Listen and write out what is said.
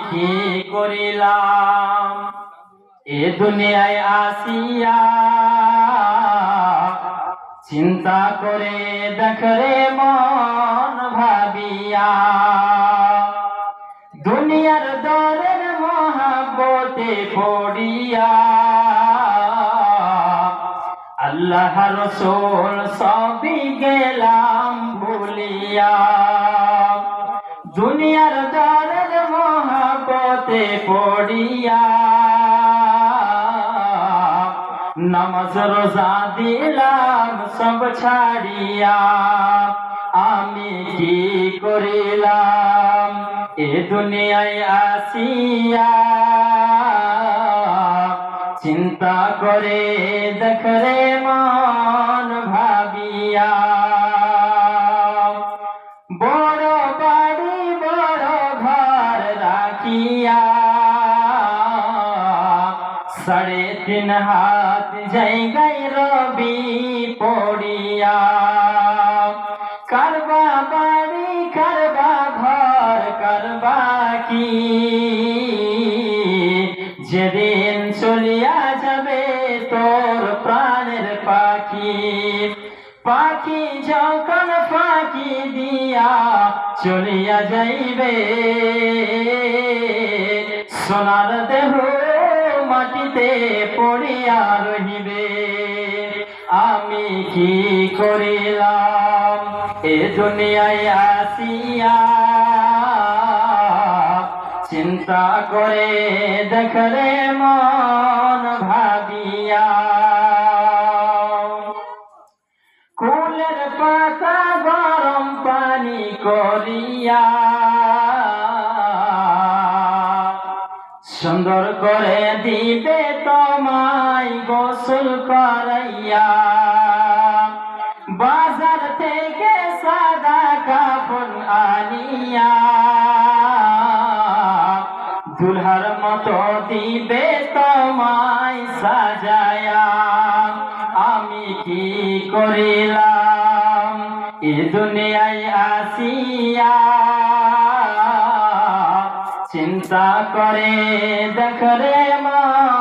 কি করিলাম এ দুনিয়ায় আসিয়া, চিন্তা করে দেখরে মন ভাবিয়া। দুনিয়ার দরের মহাব্বতে পড়িয়া, আল্লাহ রসুল সবই গেলাম ভুলিয়া। দুনিয়ার দরের মহাব্বতে পড়িয়া, নামাজ রোজা দিলাম সব ছাড়িয়া। আমি কি করিলাম এ দুনিয়ায় আসিয়া, চিন্তা করে দেখরে মন ভাবিয়া। বড় বাড়ি বড় ঘর রাখিয়া, 3.5 হাত জায়গায় রবি পড়িয়া। কারবা বাড়ি কারবা ঘর কারবা কি, যেদিন চলিয়া যাবে তোর প্রাণের পাখি। পাখি যখন ফাঁকি দিয়া চলিয়া যাইবে, সোনার দেহ মাটিতে পড়িয়া রহিবে। আমি কি করিলাম এ দুনিয়ায় আসিয়া, চিন্তা করে দেখরে মন ভাবিয়া। কুলের পাতা গরম পানি করিয়া, সুন্দর করে দিবে তোমায় গোসল করাইয়া। বাজার থেকে সাদা কাপড় আনিয়া, দুলহার মতো দিবে তোমায় সাজায়া। আমি কি করিলাম এ দুনিয়ায় আসিয়া, চিন্তা করে দেখরে মন